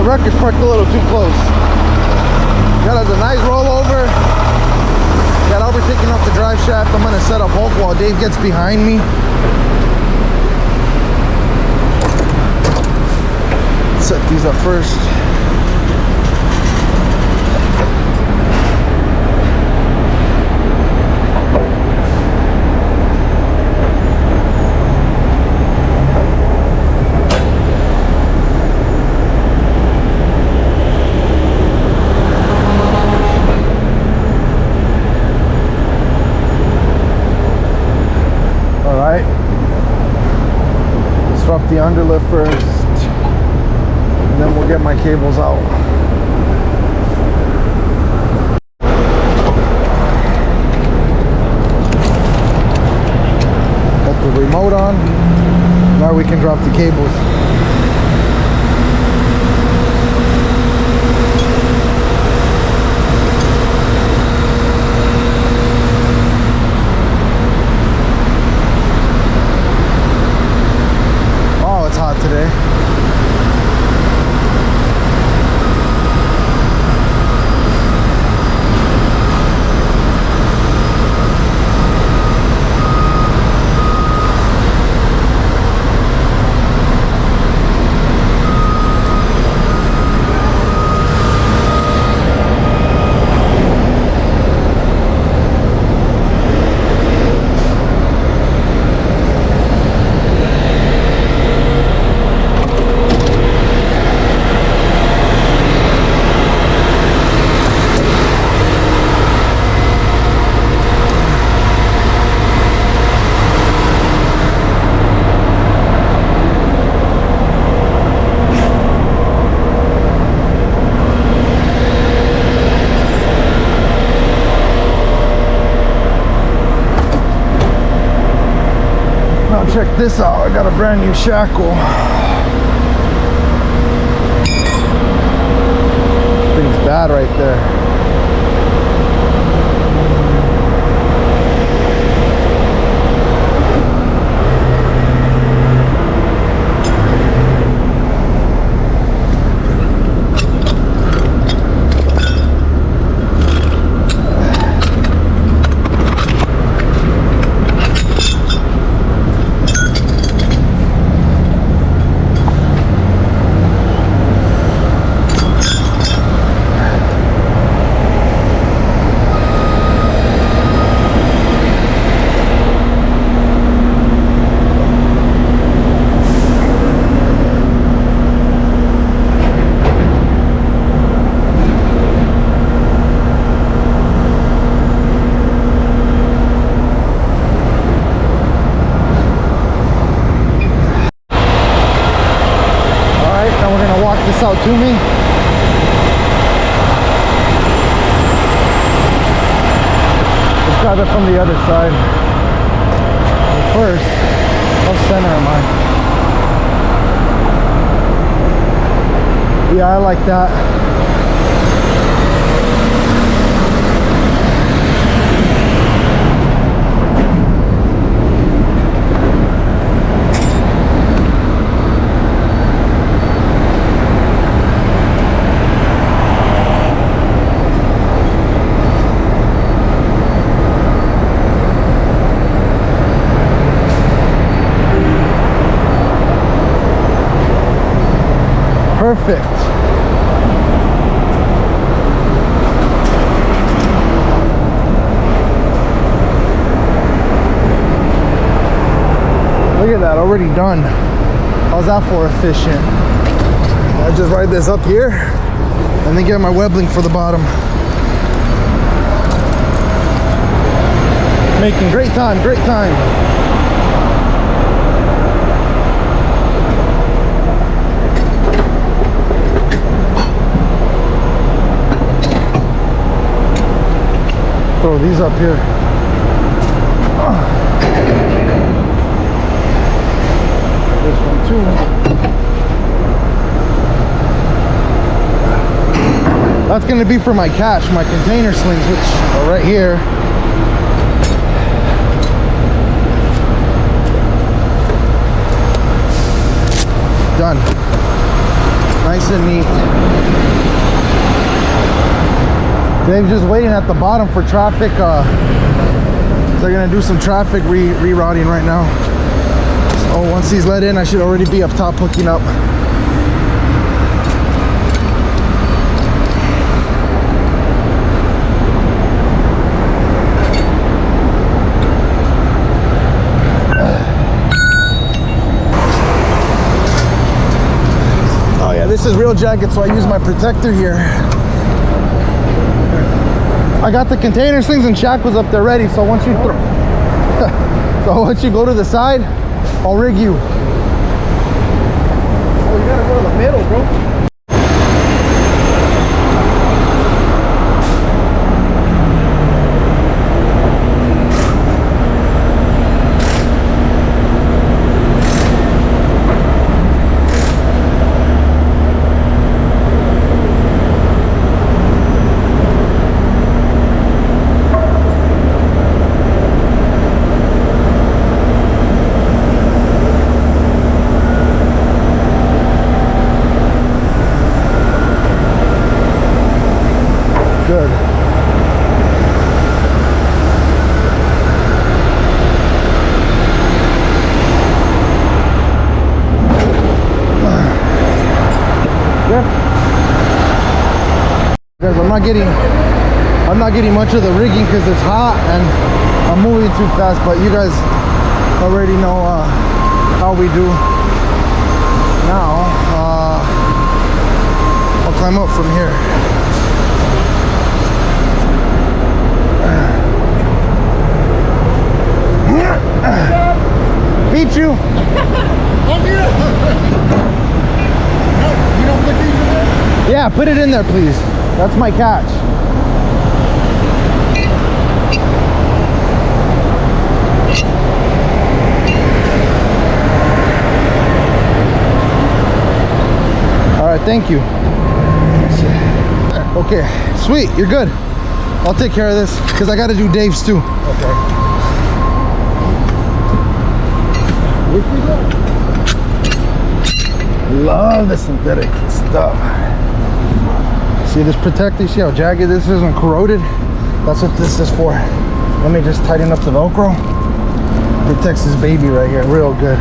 Wrecker's parked a little too close. Got us a nice rollover. Got overtaken off the drive shaft. I'm gonna set up Hulk while Dave gets behind me. Set these up first. Disrupt the underlift first, and then we'll get my cables out. Put the remote on. Now we can drop the cables. Today. Check this out, I got a brand new shackle. Thing's bad right there. Out to me. Let's grab it from the other side. First, what center am I? Yeah, I like that. Perfect. Look at that, already done. How's that for efficient? I just ride this up here and then get my web link for the bottom. Making great time, great time. Throw these up here. This one too. That's gonna be for my cache, my container slings, which are right here. Done. nice and neat. Dave's just waiting at the bottom for traffic. They're gonna do some traffic rerouting right now. So once he's let in, I should already be up top hooking up. Oh yeah, this is real jagged, so I use my protector here. I got the container slings and shackles up there ready, so once you throw so once you go to the side, I'll rig you. Oh, you gotta go to the middle, bro. Good. Yeah. Guys, I'm not getting much of the rigging because it's hot and I'm moving too fast, but you guys already know how we do. Now I'll climb up from here. Beat you. Yeah, put it in there, please. That's my catch. All right, thank you. Okay, sweet, you're good. I'll take care of this because I got to do Dave's too. Okay. Love the synthetic stuff. See this protector? See how jagged this is and corroded? That's what this is for. Let me just tighten up the Velcro. Protects this baby right here real good.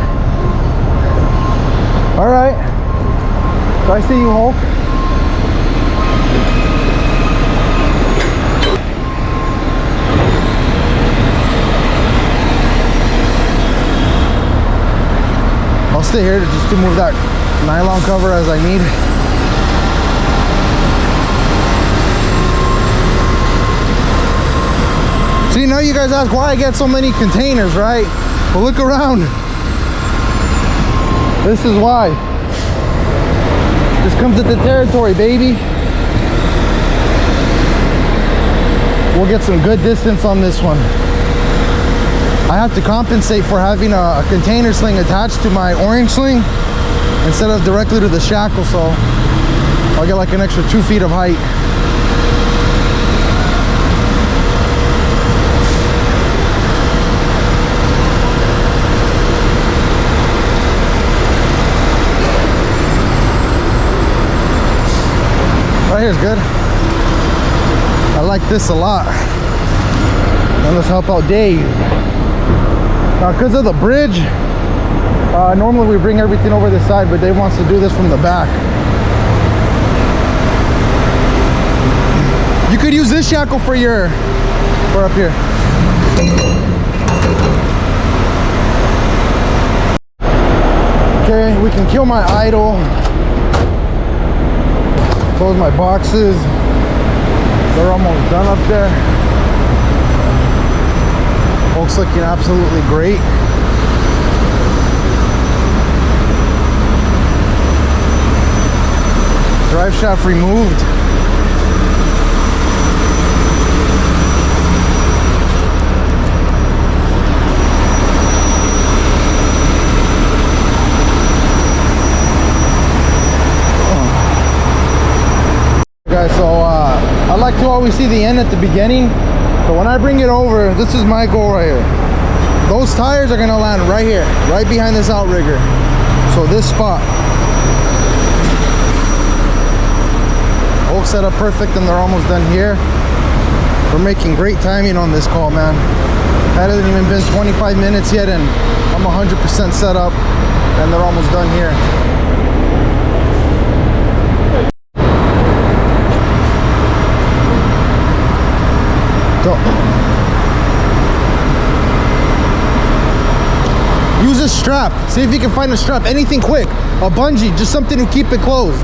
All right. So I see you, Hulk. I'll stay here just to move that nylon cover as I need. See, now you guys ask why I get so many containers, right? Well, look around. This is why. This comes with the territory, baby. We'll get some good distance on this one. I have to compensate for having a container sling attached to my orange sling instead of directly to the shackle, so I'll get like an extra 2 feet of height. Right here's good. I like this a lot. Now let's help out Dave. Now, because of the bridge, normally we bring everything over this side, but Dave wants to do this from the back. You could use this shackle for up here. Okay, we can kill my idle. Close my boxes. They're almost done up there. Hulk's looking absolutely great. Drive shaft removed. Guys, so I like to always see the end at the beginning. So when I bring it over, this is my goal right here. Those tires are gonna land right here, right behind this outrigger. So this spot. set up perfect and they're almost done here. We're making great timing on this call, man. That hasn't even been 25 minutes yet and I'm 100% set up and they're almost done here. Go. Use a strap. See if you can find a strap. Anything quick. A bungee. Just something to keep it closed.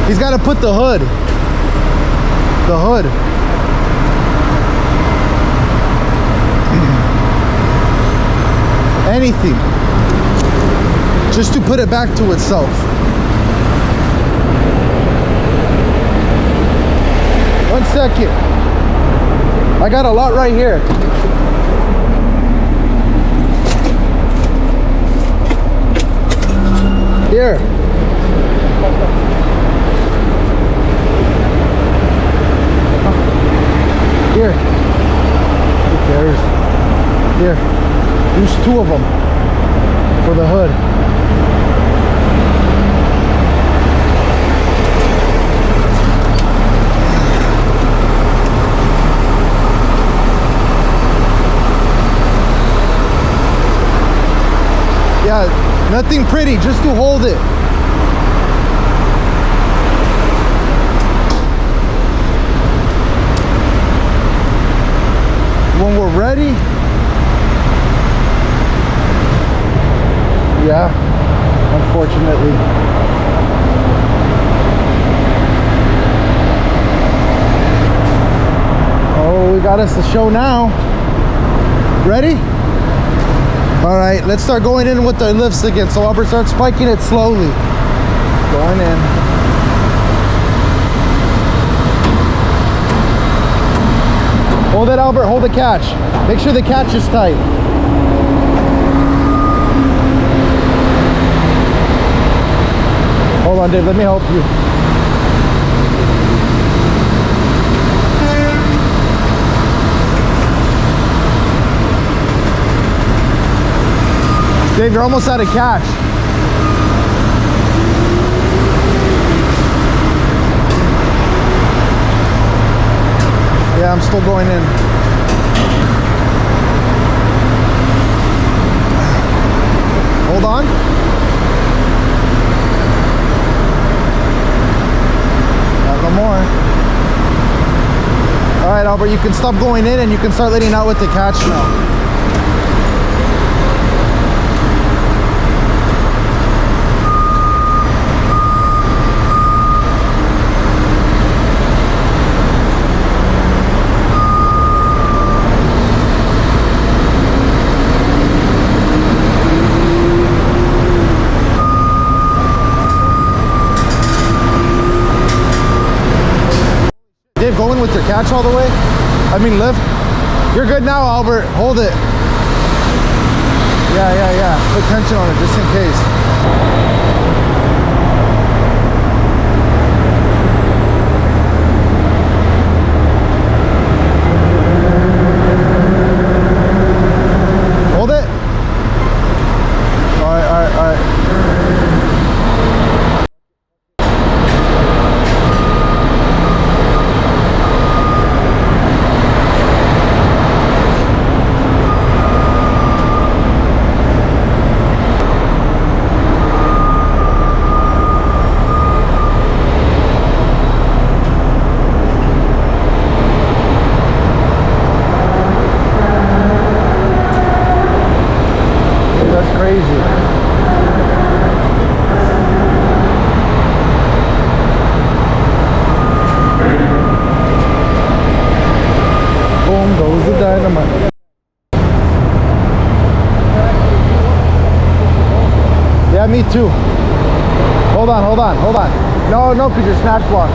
He's got to put the hood. The hood. Anything. Just to put it back to itself. One second. I got a lot right here. Here. Here. Who cares? Here. Use 2 of them for the hood. Yeah, nothing pretty, just to hold it. When we're ready, yeah, unfortunately. Oh, we got us a show now. Ready? All right, let's start going in with our lifts again. So Albert, start spiking it slowly. Going in. Hold it, Albert, hold the catch. Make sure the catch is tight. Hold on, Dave, let me help you. Dave, you're almost out of catch. Yeah, I'm still going in. Hold on. Not no more. All right, Albert, you can stop going in and you can start letting out with the catch now. Dave, go in with your catch all the way. I mean lift. You're good now, Albert. Hold it. Yeah. Put tension on it just in case. Hold it. All right. Dynamite. Yeah, me too. Hold on. No, because you're snatch block.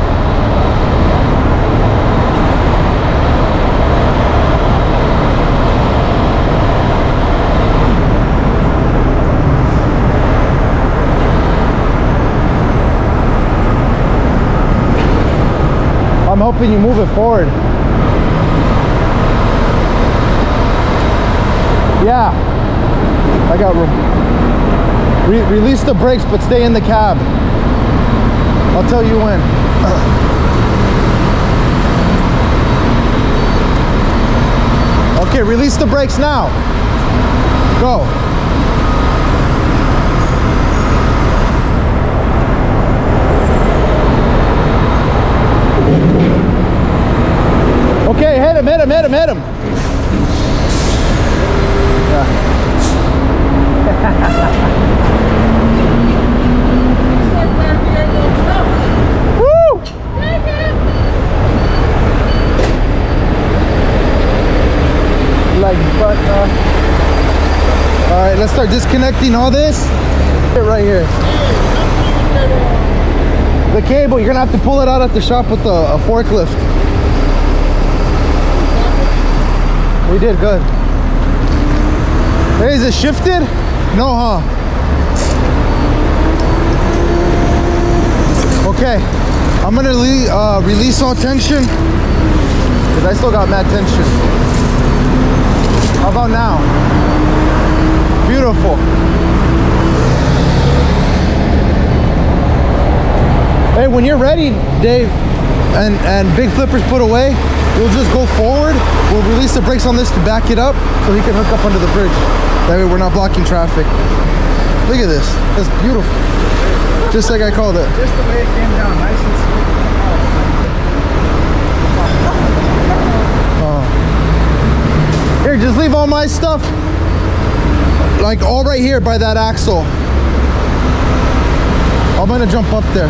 I'm hoping you move it forward. Yeah, I got room. Release the brakes, but stay in the cab. I'll tell you when. Okay, release the brakes now. Go. Okay, hit him, hit him, hit him, hit him. Yeah. Woo! Like, but all right, let's start disconnecting all this. Right here. The cable, you're gonna have to pull it out at the shop with a forklift. We did good. Hey, is it shifted? No, huh? Okay, I'm gonna release all tension because I still got mad tension. How about now? Beautiful. Hey, when you're ready, Dave, and big flippers put away, we'll just go forward. We'll release the brakes on this to back it up so he can hook up under the bridge. That way we're not blocking traffic. Look at this. That's beautiful. Just like I called it. Just the way it came down, nice and smooth. Here, just leave all my stuff like all right here by that axle. I'm gonna jump up there.